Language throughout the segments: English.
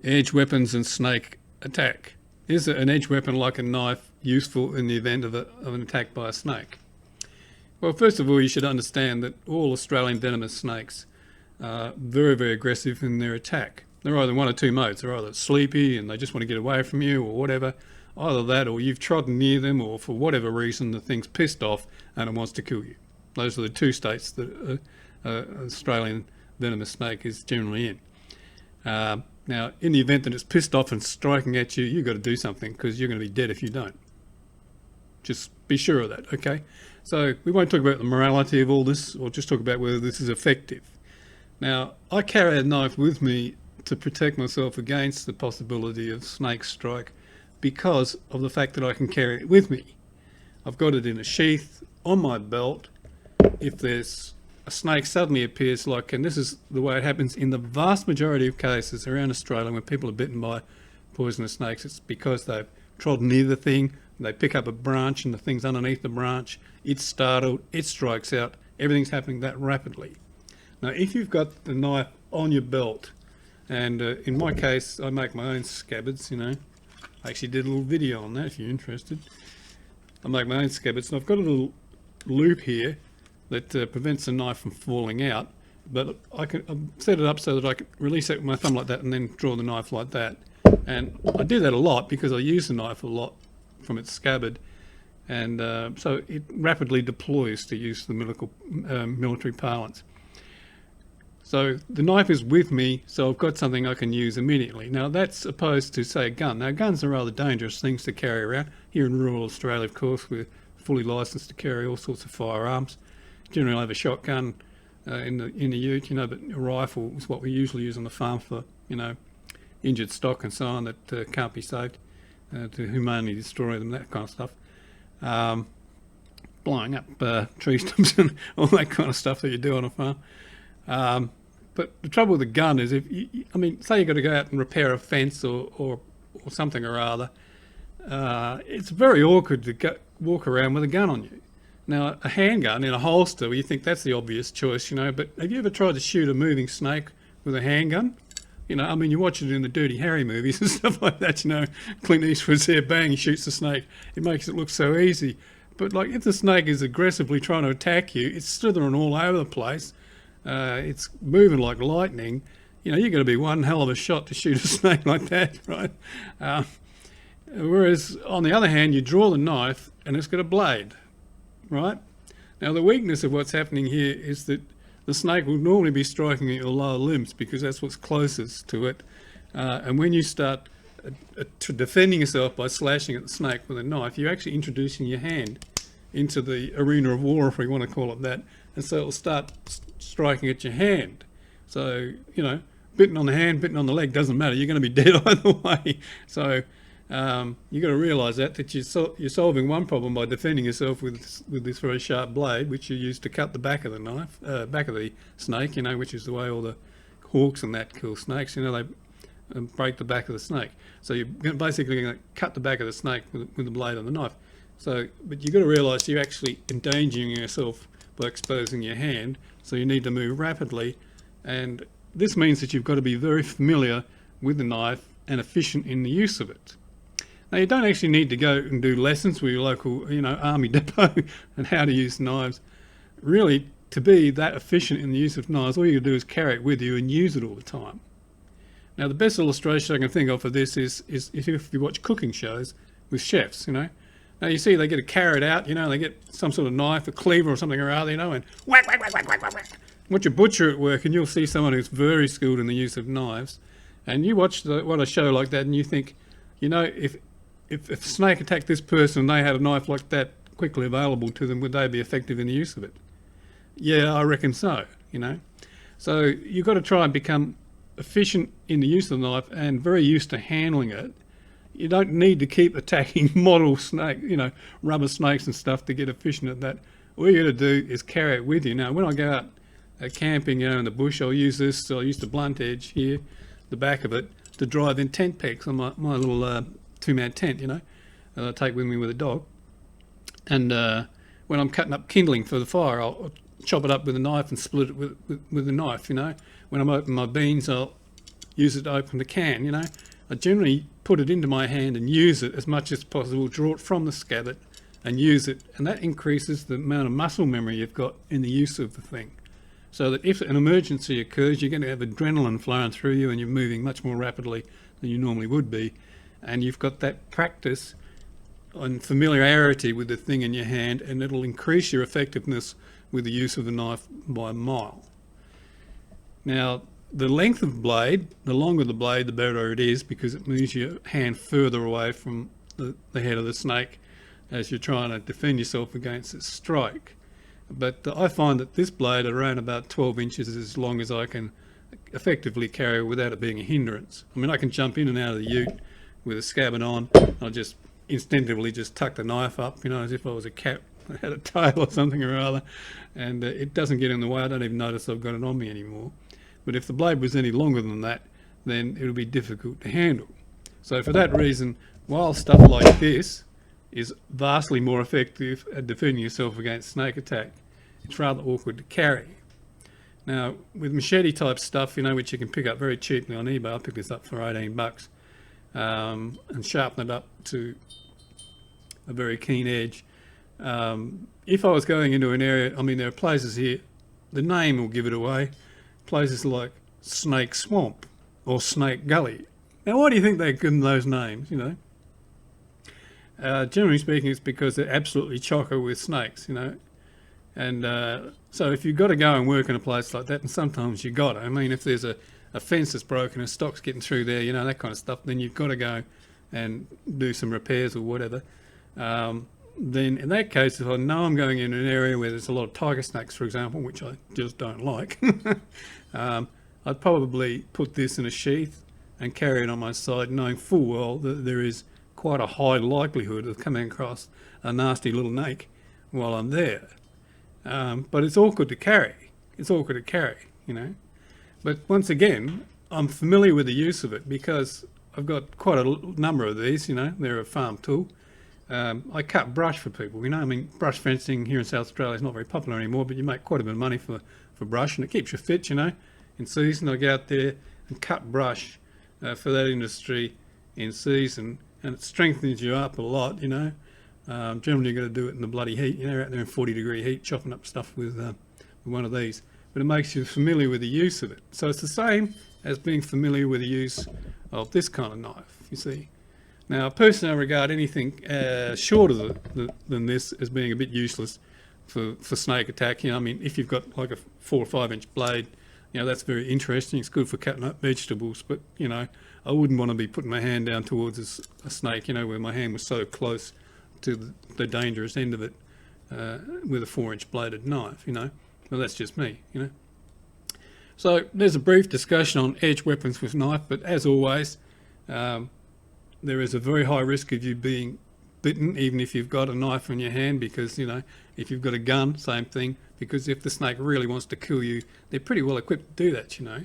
Edge weapons and snake attack. Is an edge weapon like a knife useful in the event of an attack by a snake? Well, first of all, you should understand that all Australian venomous snakes are very, very aggressive in their attack. They're either one or two modes. They're either sleepy and they just want to get away from you or whatever. Either that or you've trodden near them, or for whatever reason the thing's pissed off and it wants to kill you. Those are the two states that Australian venomous snake is generally in. Now, in the event that it's pissed off and striking at you, you've got to do something, because you're going to be dead if you don't. Just be sure of that, okay? So we won't talk about the morality of all this, or just talk about whether this is effective. Now, I carry a knife with me to protect myself against the possibility of snake strike because of the fact that I can carry it with me. I've got it in a sheath on my belt. If there's a snake suddenly appears, and this is the way it happens in the vast majority of cases around Australia when people are bitten by poisonous snakes, it's because they've trodden near the thing, they pick up a branch and the thing's underneath the branch, it's startled, it strikes out, everything's happening that rapidly. Now, if you've got the knife on your belt, and in my case, I make my own scabbards, I actually did a little video on that if you're interested. I make my own scabbards, and I've got a little loop here that prevents the knife from falling out, but I've set it up so that I can release it with my thumb like that and then draw the knife like that. And I do that a lot because I use the knife a lot from its scabbard, and so it rapidly deploys, to use the military parlance. So the knife is with me, so I've got something I can use immediately. Now that's opposed to, say, a gun. Now guns are rather dangerous things to carry around. Here in rural Australia, of course, we're fully licensed to carry all sorts of firearms. Generally I have a shotgun in the ute, but a rifle is what we usually use on the farm for, injured stock and so on that can't be saved, to humanely destroy them, that kind of stuff. Blowing up tree stumps and all that kind of stuff that you do on a farm. But the trouble with a gun is, if say you've got to go out and repair a fence or something or other, it's very awkward to walk around with a gun on you. Now, a handgun in a holster, well, you think that's the obvious choice, but have you ever tried to shoot a moving snake with a handgun? You watch it in the Dirty Harry movies and stuff like that, Clint Eastwood's there, bang, he shoots the snake. It makes it look so easy. But, if the snake is aggressively trying to attack you, it's slithering all over the place. It's moving like lightning. You're going to be one hell of a shot to shoot a snake like that, right? Whereas, on the other hand, you draw the knife and it's got a blade. Right? Now, the weakness of what's happening here is that the snake will normally be striking at your lower limbs because that's what's closest to it. And when you start defending yourself by slashing at the snake with a knife, you're actually introducing your hand into the arena of war, if we want to call it that. And so it'll start striking at your hand. So, bitten on the hand, bitten on the leg, doesn't matter. You're going to be dead either way. So you've got to realise that you're solving one problem by defending yourself with this very sharp blade, which you use to cut the back of the knife, back of the snake, which is the way all the hawks and that kill snakes. They break the back of the snake. So you're basically going to cut the back of the snake with the blade on the knife. But you've got to realise you're actually endangering yourself by exposing your hand. So you need to move rapidly, and this means that you've got to be very familiar with the knife and efficient in the use of it. Now, you don't actually need to go and do lessons with your local, army depot and how to use knives. Really, to be that efficient in the use of knives, all you can do is carry it with you and use it all the time. Now, the best illustration I can think of for this is if you watch cooking shows with chefs, Now, you see they get a carrot out, they get some sort of knife, a cleaver or something or other, and whack, whack, whack, whack, whack, whack, whack. Watch a butcher at work and you'll see someone who's very skilled in the use of knives. And you watch a show like that and you think, if a snake attacked this person and they had a knife like that quickly available to them, would they be effective in the use of it? Yeah, I reckon so, So you've got to try and become efficient in the use of the knife and very used to handling it. You don't need to keep attacking model snake, rubber snakes and stuff to get efficient at that. All you got to do is carry it with you. Now, when I go out camping, in the bush, I'll use this. I'll use the blunt edge here, the back of it, to drive in tent pegs on my little two-man tent, that I take with me with a dog. And when I'm cutting up kindling for the fire, I'll chop it up with a knife and split it with a knife, When I'm opening my beans, I'll use it to open the can, you know. I generally put it into my hand and use it as much as possible, draw it from the scabbard and use it, and that increases the amount of muscle memory you've got in the use of the thing. So that if an emergency occurs, you're going to have adrenaline flowing through you and you're moving much more rapidly than you normally would be. And you've got that practice and familiarity with the thing in your hand, and it'll increase your effectiveness with the use of the knife by a mile. Now, the length of blade, the longer the blade, the better it is, because it moves your hand further away from the head of the snake as you're trying to defend yourself against its strike. But I find that this blade at around about 12 inches is as long as I can effectively carry without it being a hindrance. I mean, I can jump in and out of the ute with a scabbard on. I'll just instinctively just tuck the knife up, you know, as if I was a cat that had a tail or something or other, and it doesn't get in the way. I don't even notice I've got it on me anymore. But if the blade was any longer than that, then it would be difficult to handle. So for that reason, while stuff like this is vastly more effective at defending yourself against snake attack, it's rather awkward to carry. Now, with machete type stuff, you know, which you can pick up very cheaply on eBay, I picked this up for 18 bucks, and sharpen it up to a very keen edge. If I was going into an area, I mean, there are places here, the name will give it away, places like Snake Swamp or Snake Gully. Now, why do you think they've given those names, you know? Generally speaking, it's because they're absolutely chocker with snakes, you know. And so if you've got to go and work in a place like that, and sometimes you've got to, I mean, if there's a fence that's broken, a stock's getting through there, you know, that kind of stuff, then you've got to go and do some repairs or whatever. Then in that case, if I know I'm going in an area where there's a lot of tiger snakes, for example, which I just don't like, I'd probably put this in a sheath and carry it on my side, knowing full well that there is quite a high likelihood of coming across a nasty little snake while I'm there. But it's awkward to carry. It's awkward to carry, you know. But once again, I'm familiar with the use of it because I've got quite a number of these, you know. They're a farm tool. I cut brush for people, you know. I mean, brush fencing here in South Australia is not very popular anymore, but you make quite a bit of money for brush, and it keeps you fit, you know. In season, I go out there and cut brush for that industry in season, and it strengthens you up a lot, you know. Generally, you're going to do it in the bloody heat, you know, out there in 40-degree heat, chopping up stuff with one of these. But it makes you familiar with the use of it. So it's the same as being familiar with the use of this kind of knife, you see. Now, personally, I regard anything shorter than this as being a bit useless for snake attack. You know, I mean, if you've got like a 4 or 5 inch blade, you know, that's very interesting. It's good for cutting up vegetables, but, you know, I wouldn't want to be putting my hand down towards a snake, you know, where my hand was so close to the dangerous end of it with a 4 inch bladed knife, you know. Well, that's just me, you know. So there's a brief discussion on edge weapons with knife, but as always, there is a very high risk of you being bitten, even if you've got a knife in your hand, because, you know, if you've got a gun, same thing, because if the snake really wants to kill you, they're pretty well equipped to do that, you know.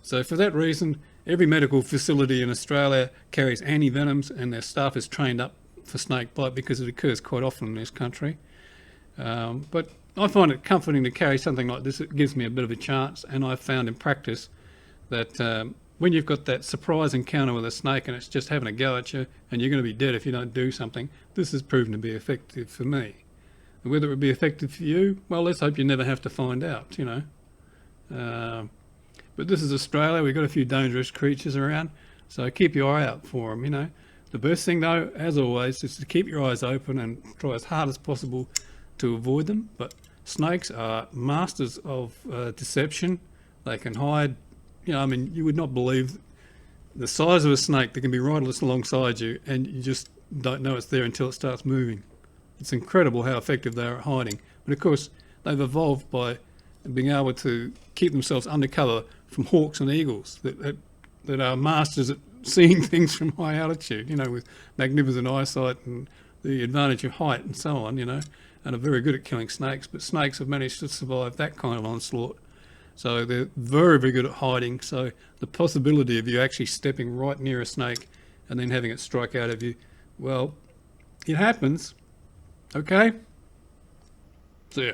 So for that reason, every medical facility in Australia carries anti-venoms, and their staff is trained up for snake bite because it occurs quite often in this country. But I find it comforting to carry something like this. It gives me a bit of a chance, and I've found in practice that when you've got that surprise encounter with a snake and it's just having a go at you and you're going to be dead if you don't do something, this has proven to be effective for me. And whether it would be effective for you, well, let's hope you never have to find out, you know. But this is Australia. We've got a few dangerous creatures around, so keep your eye out for them, you know. The best thing, though, as always, is to keep your eyes open and try as hard as possible to avoid them. But snakes are masters of deception. They can hide. You know, I mean, you would not believe the size of a snake that can be right alongside you, and you just don't know it's there until it starts moving. It's incredible how effective they are at hiding. But of course, they've evolved by being able to keep themselves undercover from hawks and eagles that are masters at seeing things from high altitude, you know, with magnificent eyesight and the advantage of height and so on, you know, and are very good at killing snakes. But snakes have managed to survive that kind of onslaught. So they're very, very good at hiding. So the possibility of you actually stepping right near a snake and then having it strike out of you, well, it happens. Okay? See ya.